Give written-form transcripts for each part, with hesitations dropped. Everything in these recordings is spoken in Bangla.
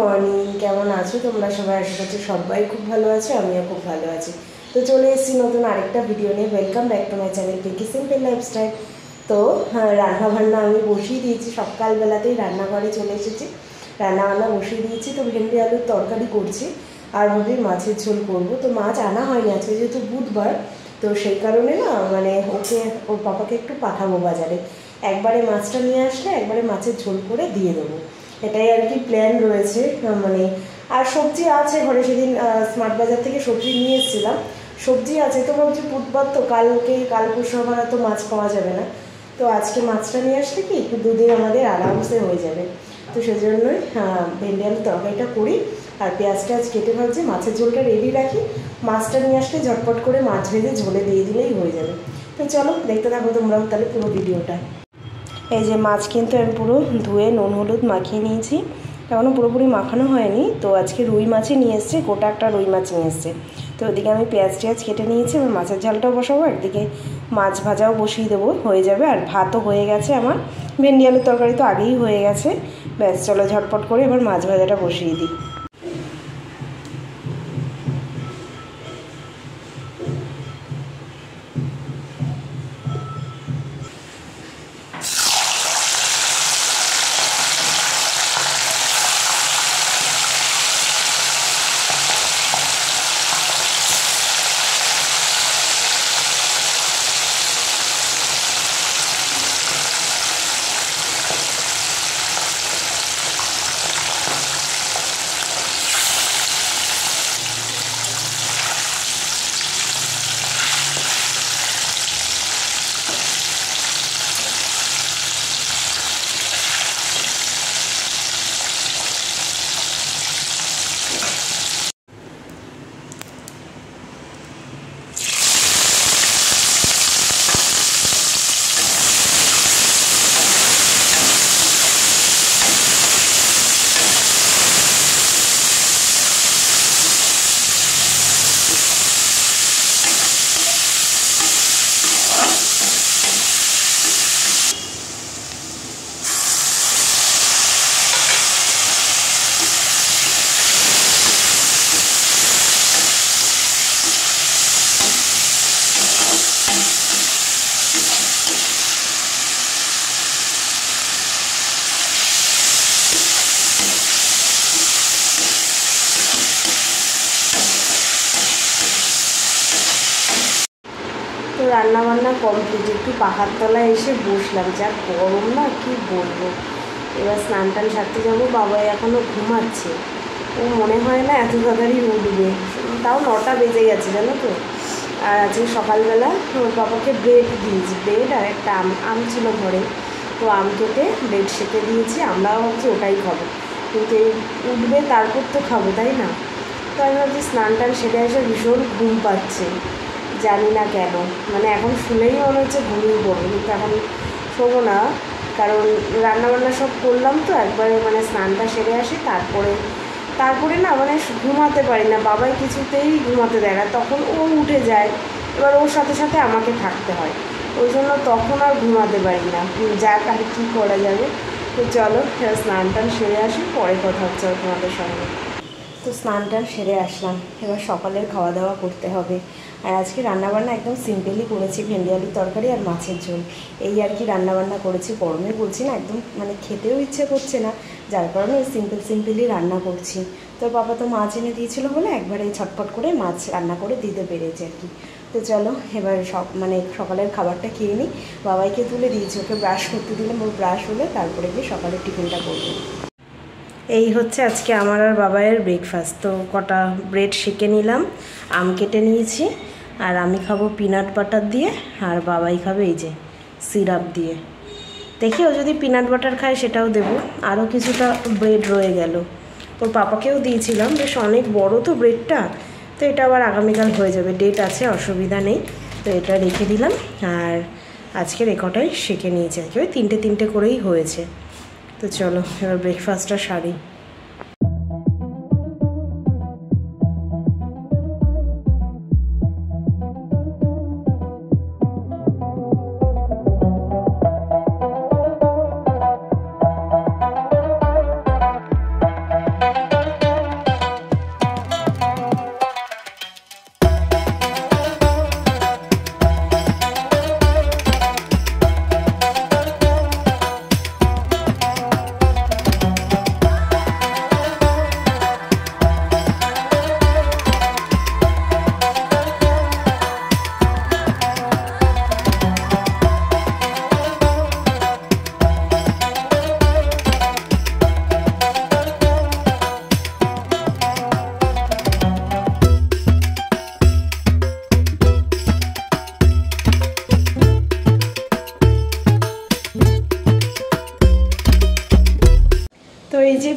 মর্নিং, কেমন আছো তোমরা সবাই? আশা করছি সবাই খুব ভালো আছো, আমিও খুব ভালো আছি। তো চলে এসেছি নতুন আরেকটা ভিডিও নিয়ে। Welcome back to my channel Picky Simple Lifestyle. তো রান্না বান্না আমি বসিয়ে দিয়েছি, সকালবেলাতেই রান্নাঘরে চলে এসেছি, রান্নাবান্না বসিয়ে দিয়েছি। তো ভেন্ডি আলুর তরকারি করছি আর ভাবি মাছের ঝোল করব। তো মাছ আনা হয়নি আজকে, যেহেতু বুধবার, তো সেই কারণে না মানে ওর পাপাকে একটু পাঠাবো বাজারে। একবারে মাছটা নিয়ে আসলে একবারে মাছের ঝোল করে দিয়ে দেবো, এটাই আর কি প্ল্যান রয়েছে। মানে আর সবজি আছে ঘরে, সেদিন স্মার্ট বাজার থেকে সবজি নিয়ে এসেছিলাম, সবজি আছে। তো ভাবছি বুধবার তো, কাল পরশু আমার তো মাছ পাওয়া যাবে না, তো আজকে মাছটা নিয়ে আসলে কি একটু দুদিন আমাদের আরামসে হয়ে যাবে। তো সেজন্যই ভেন্ডি আলুর তরকারিটা করি আর পেঁয়াজ টেয়াজ কেটে ভাবছি মাছের ঝোলটা রেডি রাখি, মাছটা নিয়ে আসলে ঝটপট করে মাছ ভেজে ঝোলে দিয়ে দিলেই হয়ে যাবে। তো চলো দেখতে থাকো তোমরাও তাহলে পুরো ভিডিওটা। এই যে মাছ কিন্তু আমি পুরো ধুয়ে নুন হলুদ মাখিয়ে নিয়েছি, এখনও পুরোপুরি মাখানো হয়নি। তো আজকে রুই মাছই নিয়ে এসছে, গোটা একটা রুই মাছ নিয়ে এসছে। তো ওদিকে আমি পেঁয়াজ টেয়াজ কেটে নিয়েছি, এবার মাছের ঝালটাও বসাবো, একদিকে মাছ ভাজাও বসিয়ে দেবো, হয়ে যাবে। আর ভাতও হয়ে গেছে আমার, ভেন্ডি আলুর তরকারি তো আগেই হয়ে গেছে। ব্যাস চলো ঝটপট করে এবার মাছ ভাজাটা বসিয়ে দিই। তো রান্নাবান্না কমপ্লিট, একটু পাহাড় তলায় এসে বসলাম, যা গরম না কি বলবো। এবার স্নান টান সারতে যাবো, বাবা এখনও ঘুমাচ্ছে, ও মনে হয় না এত তাড়াতাড়ি উঠবে, তাও 9টা বেজে গেছে জানো তো। আর আজকে সকালবেলা ওর বাবাকে ব্রেড দিয়েছি, ব্রেড আর একটা আম ছিল ঘরে, তো আম কেটে ব্রেড সেঁকে দিয়েছি। আমরাও ভাবছি ওটাই খাবো, কিন্তু এই উঠবে তারপর তো খাবো, তাই না? তো আমি ভাবছি স্নান টান সেরে এসে ভীষণ ঘুম পাচ্ছে, জানি না কেন, মানে এখন শুনেই মনে হচ্ছে ঘুমিয়ে পড়বো, কিন্তু এখন শোবো না, কারণ রান্নাবান্না সব করলাম তো একবারে, মানে স্নানটা সেরে আসি, তারপরে না মানে ঘুমাতে পারি না, বাবাই কিছুতেই ঘুমাতে দেয় না, তখন ও উঠে যায়, এবার ওর সাথে সাথে আমাকে থাকতে হয়, ওই জন্য তখন আর ঘুমাতে পারি না। যাক আর কী করা যাবে। তো চলো স্নান টান সেরে আসি, পরে কথা হচ্ছে তোমাদের সঙ্গে। তো স্নান টান সেরে আসলাম, এবার সকালের খাওয়া দাওয়া করতে হবে। আর আজকে রান্নাবান্না একদম সিম্পলই করেছি, ভেন্ডি আলুর তরকারি আর মাছের ঝোল, এই আর কি রান্নাবান্না করেছি। গরমে বলছি না, একদম মানে খেতেও ইচ্ছে করছে না, যার কারণে সিম্পলি রান্না করছি। তো বাবা তো মাছ এনে দিয়েছিলো বলে একবারে ছটফট করে মাছ রান্না করে দিতে পেরেছি আর কি। তো চলো এবার মানে সকালের খাবারটা খেয়ে নিই, বাবাইকে তুলে দিয়েছি, ওকে ব্রাশ করতে দিলাম, ও ব্রাশ হলে তারপরে গিয়ে সকালের টিফিনটা করবো। এই হচ্ছে আজকে আমার আর বাবাইয়ের ব্রেকফাস্ট। তো কটা ব্রেড সেঁকে নিলাম, আম কেটে নিয়েছি, আর আমি খাবো পিনাট বাটার দিয়ে, আর বাবাই খাবে এই যে সিরাপ দিয়ে। দেখি ও যদি পিনাট বাটার খায় সেটাও দেবো। আরও কিছুটা ব্রেড রয়ে গেল, ওর পাপাকেও দিয়েছিলাম, বেশ অনেক বড় তো ব্রেডটা, তো এটা আবার আগামীকাল হয়ে যাবে, ডেট আছে, অসুবিধা নেই। তো এটা রেখে দিলাম, আর আজকের এ কটাই সেঁকে নিয়েছি আর কি, ওই তিনটে করেই হয়েছে। তো চলো এবার ব্রেকফাস্টটা সারি।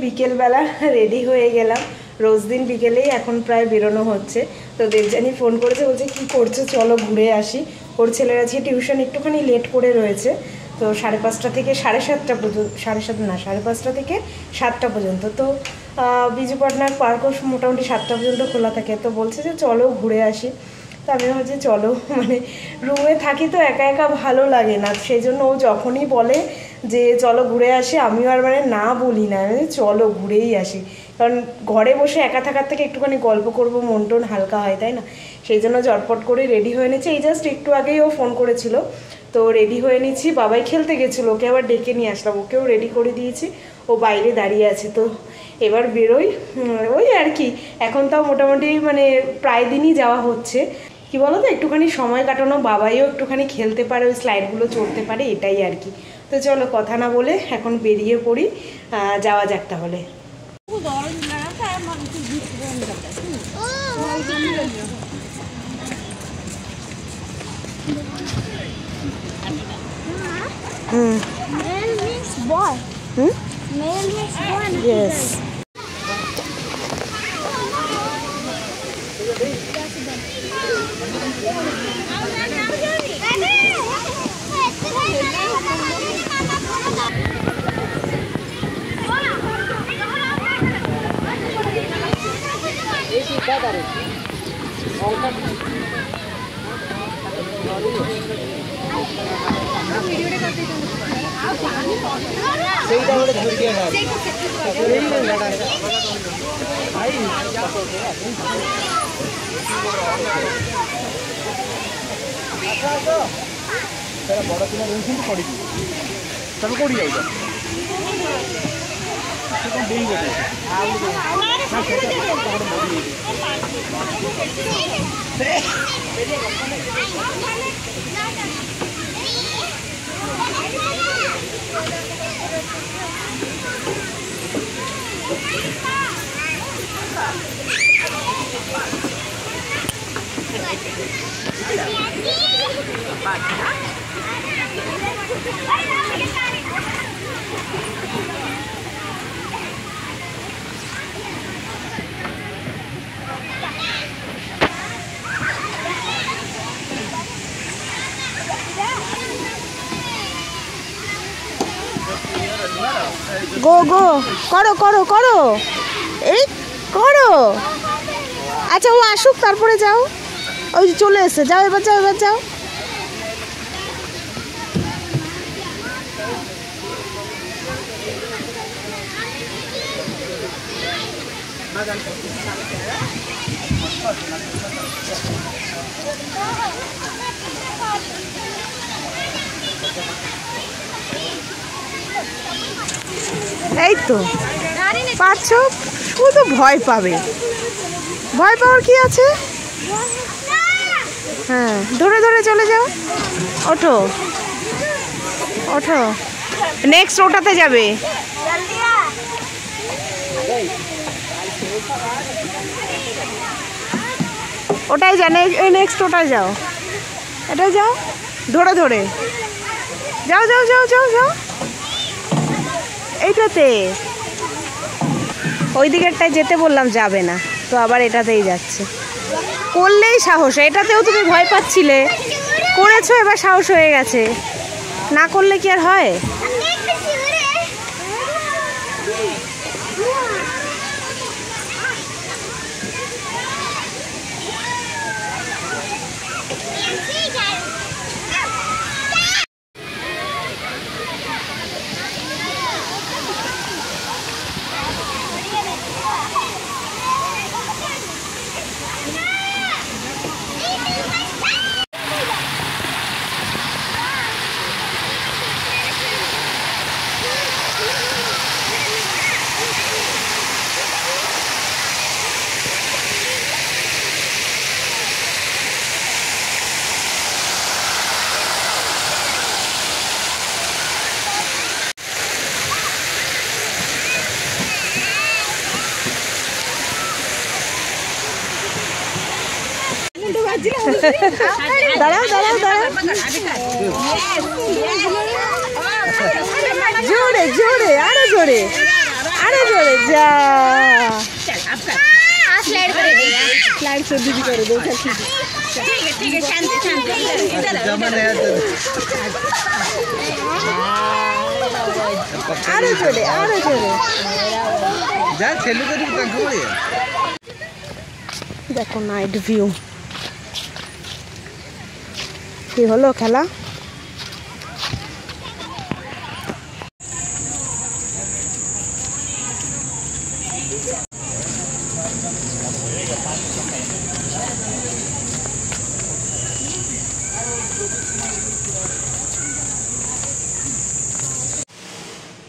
বিকেলবেলা রেডি হয়ে গেলাম, রোজ দিন বিকেলেই এখন প্রায় বেরোনো হচ্ছে। তো দেবযানী ফোন করেছে, বলছে কী করছো, চলো ঘুরে আসি। ওর ছেলের আজকে টিউশন একটুখানি লেট করে রয়েছে, তো 5:30 থেকে 7:30 পর্যন্ত, 7:30 না 5:30 থেকে 7টা পর্যন্ত। তো বিজু পাটনার পার্কও মোটামুটি 7টা পর্যন্ত খোলা থাকে। তো বলছে যে চলো ঘুরে আসি। তো আমি ভাবছি চলো, মানে রুমে থাকি তো একা একা ভালো লাগে না, সেই জন্য ও যখনই বলে যে চলো ঘুরে আসি, আমিও আর মানে না বলি না, আমি চলো ঘুরেই আসি। কারণ ঘরে বসে একা থাকার থেকে একটুখানি গল্প করবো, মন টন হালকা হয়, তাই না? সেই জন্য ঝটপট করে রেডি হয়ে নিচ্ছি। এই জাস্ট একটু আগেই ও ফোন করেছিল, তো রেডি হয়ে নিচ্ছি। বাবাই খেলতে গেছিলো, ওকে আবার ডেকে নিয়ে আসলাম, ওকেও রেডি করে দিয়েছি, ও বাইরে দাঁড়িয়ে আছে। তো এবার বেরোই, ওই আর কি। এখন তাও মোটামুটি মানে প্রায় দিনই যাওয়া হচ্ছে। কি বলো তো, একটুখানি সময় কাটানো, বাবাইও একটুখানি খেলতে পারে, ওই স্লাইডগুলো চড়তে পারে, এটাই আর কি। তো চলো কথা না বলে এখন বেরিয়ে পড়ি, যাওয়া যাক তাহলে। Yes. बड़ा पिला पड़ी तुम कौटी जाऊ গো গো করো করো করো, এই করো। আচ্ছা ও আসুক তারপরে যাও, ওই চলে এসে যাও, এবার যাও, এবার যাও। এই তো পারছো, শুধু ভয় পাবে, ভয় পাওয়ার কি আছে? হ্যাঁ ধরে ধরে চলে যাও, ওঠো ওঠো, নেক্সট ওটাতে যাবে। ওটাই জানে, নেক্সট ওটাই যাও, এটাই যাও, ধরে ধরে যাও যাও যাও যাও যাও, এইটাতে। ওই দিকেরটায় যেতে বললাম, যাবে না, তো আবার এটাতেই যাচ্ছে। করলেই সাহস, এটাতেও তুমি ভয় পাচ্ছিলে, করেছো এবার সাহস হয়ে গেছে, না করলে কি আর হয়? দাঁড়াও দাঁড়াও দাঁড়াও, জোরে জোরে, আরো জোরে, আরো জোরে, যা चल अब कर स्लाइड कर देगा स्लाइड से दीदी कर दो ठीक है शांत इधर আরো জোরে যা ছেলে করি তাকে বলি দেখো নাইট ভিউ কি হলো খেলা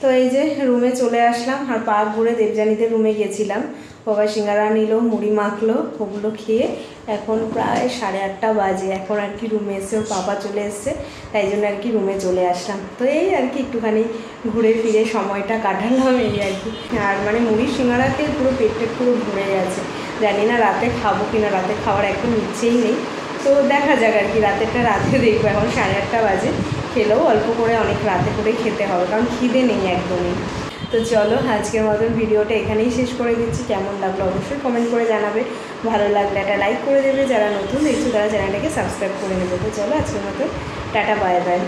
তো এই যে রুমে চলে আসলাম আর পার্ক ঘুরে দেবযানীদের রুমে গেছিলাম বাবা সিঙ্গারা নিল মুড়ি মাখলো ওগুলো খেয়ে এখন প্রায় 8:30 বাজে এখন আর কি রুমে এসে ওর পাপা চলে এসছে তাই জন্য আর কি রুমে চলে আসলাম তো এই আর কি একটুখানি ঘুরে ফিরে সময়টা কাটালাম এই আর কি আর মানে মুড়ি সিঙ্গারাতে পুরো পেটটা পুরো ভরে গেছে জানি না রাতে খাবো কিনা রাতে খাওয়ার একদম ইচ্ছেই নেই তো দেখা যাক আর কি রাতেরটা রাতে দেখবো এখন 8:30 বাজে খেলেও অল্প করে অনেক রাতে করে খেতে হবে কারণ খিদে নেই একদমই তো চলো আজকের মতন ভিডিওটা এখানেই শেষ করে দিচ্ছি কেমন লাগলো অবশ্যই কমেন্ট করে জানাবে ভালো লাগলে একটা লাইক করে দেবে যারা নতুন দেখছো তারা চ্যানেলটাকে সাবস্ক্রাইব করে নেবে তো চলো আজকের মতো টাটা বাই বাই